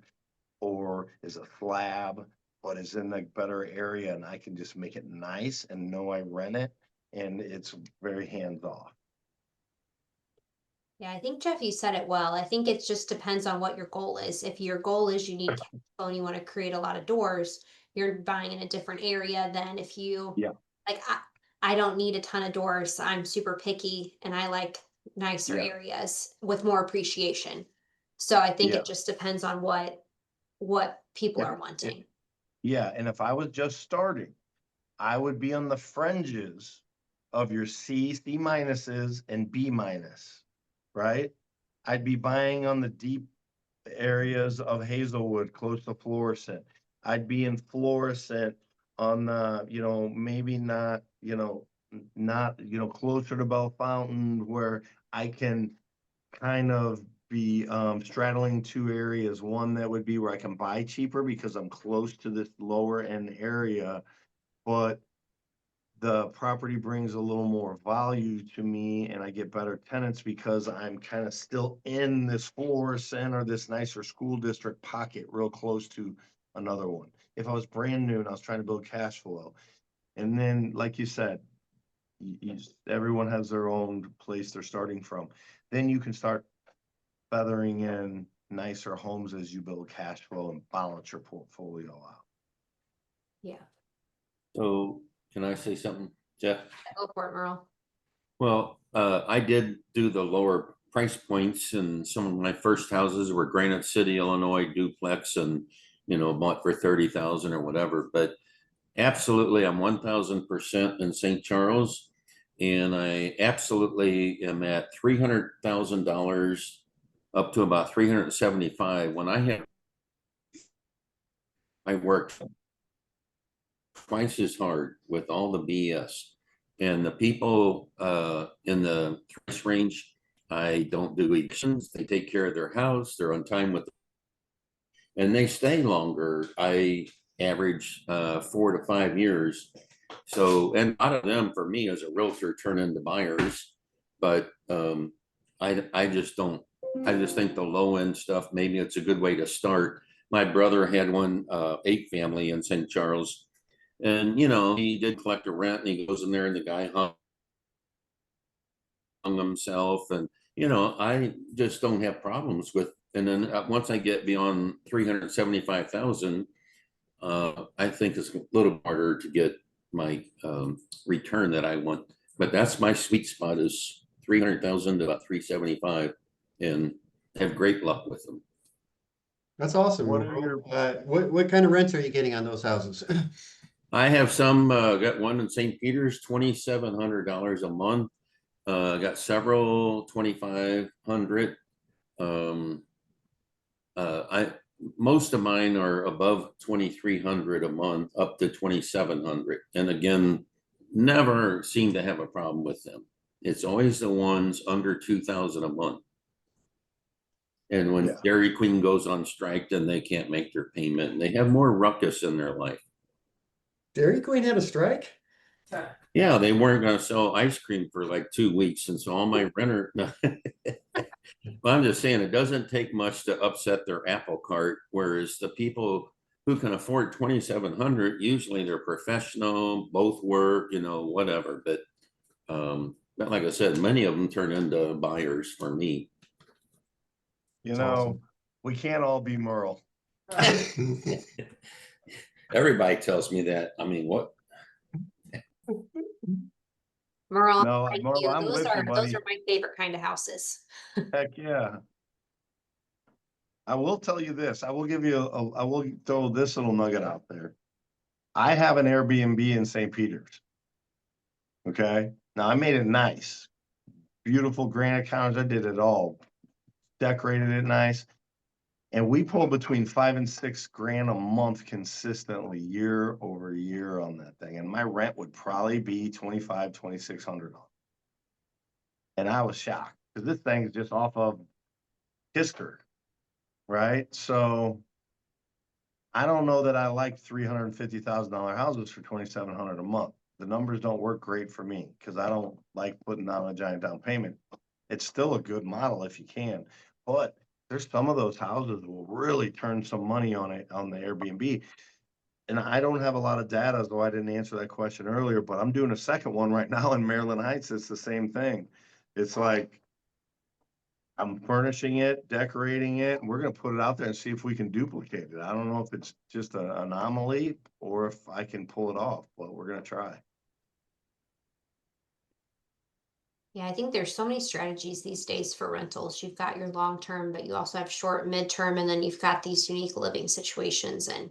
or is a slab, but is in a better area and I can just make it nice and know I rent it and it's very hands off. Yeah, I think Jeff, you said it well. I think it just depends on what your goal is. If your goal is you need cash flow and you want to create a lot of doors, you're buying in a different area than if you Yeah. like I don't need a ton of doors. I'm super picky and I like nicer Yeah. areas with more appreciation. So I think Yeah. it just depends on what people are wanting. Yeah, and if I was just starting, I would be on the fringes of your C minuses, and B minus, right? I'd be buying on the deep areas of Hazelwood, close to Florissant. I'd be in Florissant on the, maybe not, not, closer to Bell Fountain where I can kind of be straddling two areas. One that would be where I can buy cheaper because I'm close to this lower end area, but the property brings a little more value to me and I get better tenants because I'm kind of still in this Florissant or this nicer school district pocket real close to another one. If I was brand new and I was trying to build cash flow, and then like you said, everyone has their own place they're starting from, then you can start feathering in nicer homes as you build cash flow and balance your portfolio out. Yeah. So can I say something, Jeff? Go for it, Merle. Well, I did do the lower price points, and some of my first houses were Granite City, Illinois duplex, and bought for 30,000 or whatever. But absolutely, I'm 1,000% in St. Charles, and I absolutely am at $300,000 up to about 375. When I worked twice as hard with all the BS. And the people in the price range, I don't do evictions. They take care of their house. They're on time with, and they stay longer. I average 4 to 5 years. So, and a lot of them for me as a realtor turn into buyers. But I just don't. I just think the low end stuff, maybe it's a good way to start. My brother had one 8 family in St. Charles. And he did collect a rent, and he goes in there, and the guy hung himself, and I just don't have problems with. And then once I get beyond 375,000, I think it's a little harder to get my return that I want. But that's my sweet spot is 300,000 to about 375, and have great luck with them. That's awesome. What are your- What kind of rents are you getting on those houses? I have some, got one in St. Peter's, $2,700 a month. Got several 2,500. Most of mine are above 2,300 a month, up to 2,700. And again, never seem to have a problem with them. It's always the ones under 2,000 a month. And when Dairy Queen goes on strike, then they can't make their payment, and they have more ruckus in their life. Dairy Queen had a strike? Yeah, they weren't going to sell ice cream for like 2 weeks, and so all my renter. Well, I'm just saying it doesn't take much to upset their apple cart. Whereas the people who can afford 2,700, usually they're professional, both work, whatever. But like I said, many of them turn into buyers for me. Awesome. We can't all be Merle. Everybody tells me that. I mean, what? Merle, No, thank Merle, you. I'm Those with you, are buddy. my favorite kind of houses. Heck yeah. I will tell you this. I will give you I will throw this little nugget out there. I have an Airbnb in St. Peter's. Okay. Now I made it nice. Beautiful granite counters. I did it all. Decorated it nice. And we pull between $5,000 and $6,000 a month consistently year over year on that thing. And my rent would probably be $2,500, $2,600. And I was shocked because this thing is just off of history. Right. So I don't know that I like $350,000 houses for $2,700 a month. the numbers don't work great for me because I don't like putting down a giant down payment. It's still a good model if you can, but there's some of those houses will really turn some money on it on the Airbnb. And I don't have a lot of data, so I didn't answer that question earlier, but I'm doing a second one right now in Maryland Heights. It's the same thing. It's like I'm furnishing it, decorating it, and we're gonna put it out there and see if we can duplicate it. I don't know if it's just an anomaly or if I can pull it off, but we're gonna try. Yeah, I think there's so many strategies these days for rentals. You've got your long term, but you also have short, midterm, and then you've got these unique living situations. And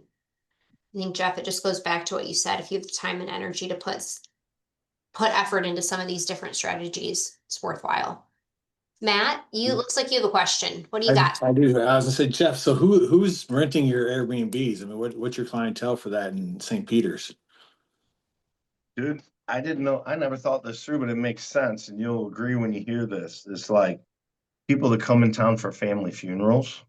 I think, Jeff, it just goes back to what you said. If you have the time and energy to put effort into some of these different strategies, it's worthwhile. Matt, you looks like you have a question. What do you got? I do. I was gonna say, Jeff, so who's renting your Airbnbs? I mean, what's your clientele for that in St. Peter's? Dude, I didn't know, I never thought this through, but it makes sense, and you'll agree when you hear this. It's like people that come in town for family funerals.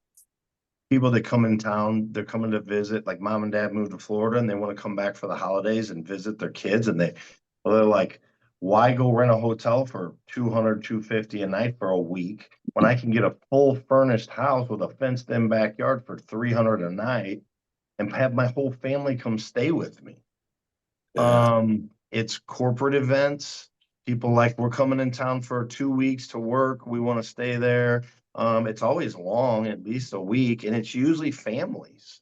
People that come in town, they're coming to visit, like mom and dad moved to Florida and they want to come back for the holidays and visit their kids, and they're like, why go rent a hotel for 200, 250 a night for a week when I can get a full furnished house with a fenced in backyard for 300 a night and have my whole family come stay with me? Yeah. It's corporate events. People like, we're coming in town for 2 weeks to work. We want to stay there. It's always long, at least a week, and it's usually families.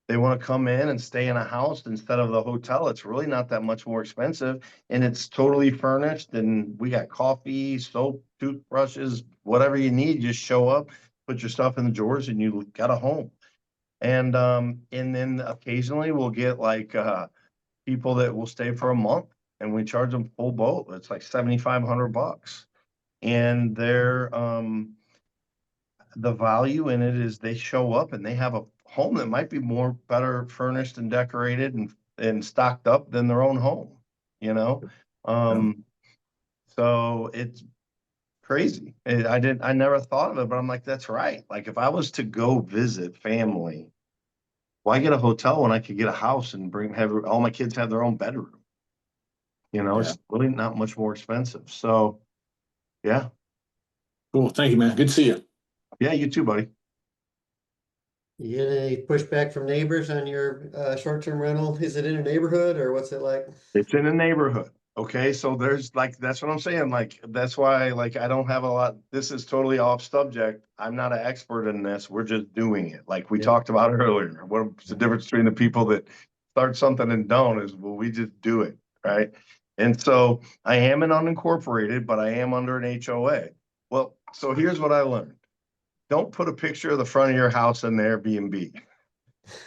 They want to come in and stay in a house instead of the hotel. It's really not that much more expensive, and it's totally furnished. And we got coffee, soap, toothbrushes, whatever you need. Just show up, put your stuff in the drawers, and you got a home. And then occasionally we'll get like people that will stay for a month, and we charge them full boat. It's like $7,500, and the value in it is they show up and they have a home that might be more better furnished and decorated and stocked up than their own home, you know? So it's crazy. I never thought of it, but I'm like, that's right. Like if I was to go visit family, why get a hotel when I could get a house and have all my kids have their own bedroom? You know, Yeah. it's really not much more expensive. So yeah. Cool. Thank you, man. Good to see you. Yeah, you too, buddy. You get any pushback from neighbors on your short-term rental? Is it in a neighborhood or what's it like? It's in a neighborhood. Okay, so there's like, that's what I'm saying. Like, that's why, like, I don't have a lot. This is totally off subject. I'm not an expert in this. We're just doing it. Like we Yeah. talked about earlier. What's the difference between the people that start something and don't is, well, we just do it, right? And so I am an unincorporated, but I am under an HOA. Well, so here's what I learned. Don't put a picture of the front of your house in the Airbnb.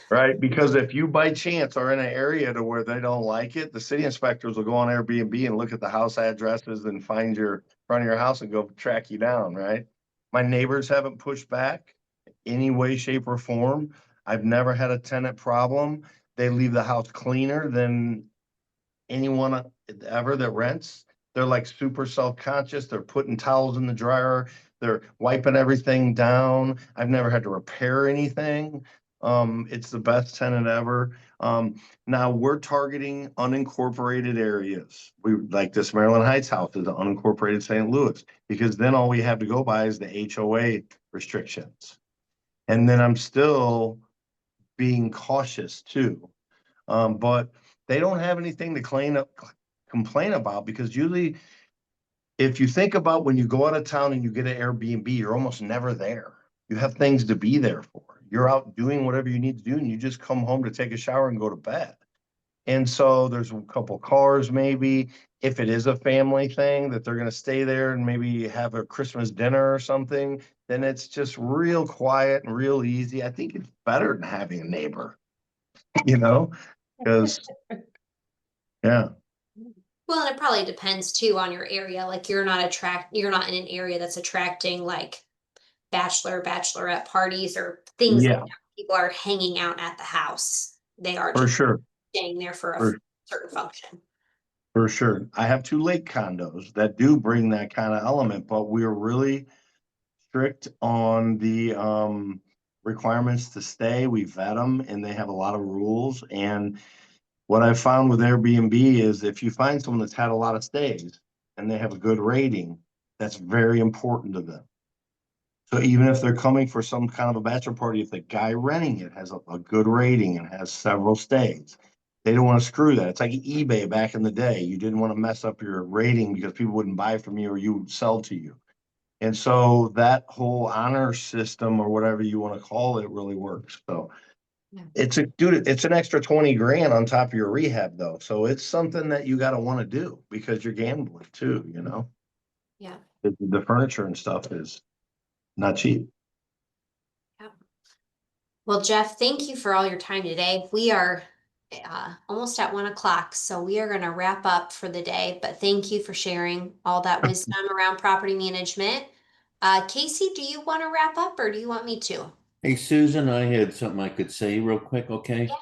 Right, because if you by chance are in an area to where they don't like it, the city inspectors will go on Airbnb and look at the house addresses and find your front of your house and go track you down, right? My neighbors haven't pushed back any way, shape, or form. I've never had a tenant problem. They leave the house cleaner than anyone ever that rents. They're like super self-conscious. They're putting towels in the dryer. They're wiping everything down. I've never had to repair anything. It's the best tenant ever. Now we're targeting unincorporated areas. We like this Maryland Heights house is unincorporated St. Louis, because then all we have to go by is the HOA restrictions. And then I'm still being cautious too. But they don't have anything to complain about, because usually if you think about when you go out of town and you get an Airbnb, you're almost never there. You have things to be there for. You're out doing whatever you need to do, and you just come home to take a shower and go to bed. And so there's a couple cars, maybe if it is a family thing that they're going to stay there and maybe have a Christmas dinner or something, then it's just real quiet and real easy. I think it's better than having a neighbor, you know, because yeah. Well, and it probably depends too on your area. Like you're not in an area that's attracting like bachelorette parties or things like Yeah, that. People are hanging out at the house. They are for just sure. staying there for a For, certain function. for sure. I have 2 lake condos that do bring that kind of element, but we're really strict on the requirements to stay. We vet them and they have a lot of rules. And what I found with Airbnb is if you find someone that's had a lot of stays and they have a good rating, that's very important to them. So even if they're coming for some kind of a bachelor party, if the guy renting it has a good rating and has several stays, they don't want to screw that. It's like eBay back in the day. You didn't want to mess up your rating because people wouldn't buy from you or you would sell to you. And so that whole honor system or whatever you want to call it really works. So Yeah. it's an extra 20 grand on top of your rehab though. So it's something that you got to want to do because you're gambling too, you know? Yeah. The furniture and stuff is not cheap. Well, Jeff, thank you for all your time today. We are almost at 1 o'clock, so we are going to wrap up for the day. But thank you for sharing all that wisdom around property management. Casey, do you want to wrap up or do you want me to? Hey, Susan, I had something I could say real quick, okay? Yeah.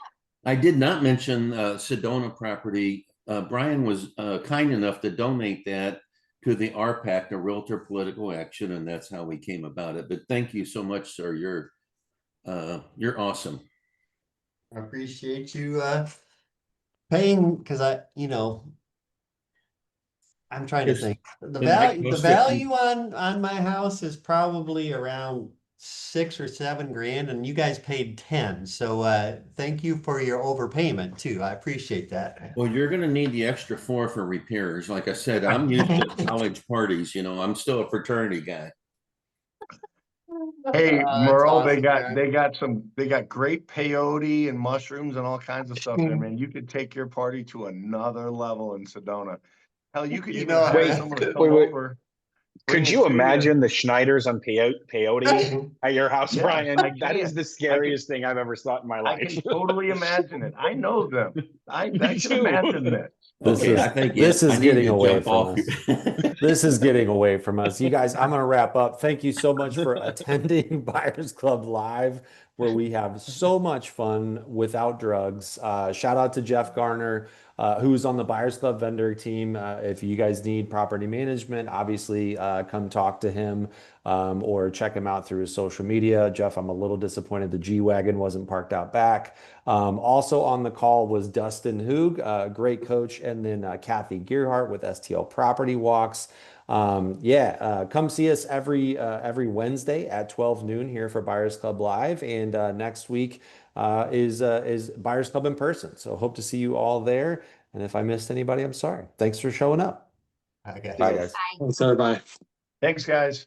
I did not mention Sedona property. Brian was kind enough to donate that to the RPAC, the Realtor Political Action, and that's how we came about it. But thank you so much, sir. You're awesome. I appreciate you paying because I'm trying to Yes. think. The And I value can the most definitely- value on my house is probably around 6 or 7 grand, and you guys paid 10. So thank you for your overpayment too. I appreciate that. Well, you're going to need the extra 4 for repairs. Like I said, I'm used to college parties. You know, I'm still a fraternity guy. Hey, That's Merle, awesome, man. they got great peyote and mushrooms and all kinds of stuff there, man. You could take your party to another level in Sedona. Hell, you could You even know, hire I- someone to Wait, come wait. over. Could bring it you to imagine the Schneiders on peyote at your house, Yeah, Brian? I Like that is can. the scariest thing I've ever thought in my I can life. totally imagine it. I know them. I Me can too. imagine this. This Okay, is I think this I is need getting to away jump from off us. here. This is getting away from us. You guys, I'm going to wrap up. Thank you so much for attending Buyers Club Live, where we have so much fun without drugs. Shout out to Jeff Garner, who's on the Buyers Club vendor team. If you guys need property management, obviously come talk to him or check him out through his social media. Jeff, I'm a little disappointed the G-Wagon wasn't parked out back. Also on the call was Dustin Hoog, great coach, and then Kathy Gearhart with STL Property Walks. Come see us every Wednesday at 12 noon here for Buyers Club Live, and next week is Buyers Club in person. So hope to see you all there. And if I missed anybody, I'm sorry. Thanks for showing up. I got Bye, you. guys. Bye. Thanks, everybody. Thanks, guys.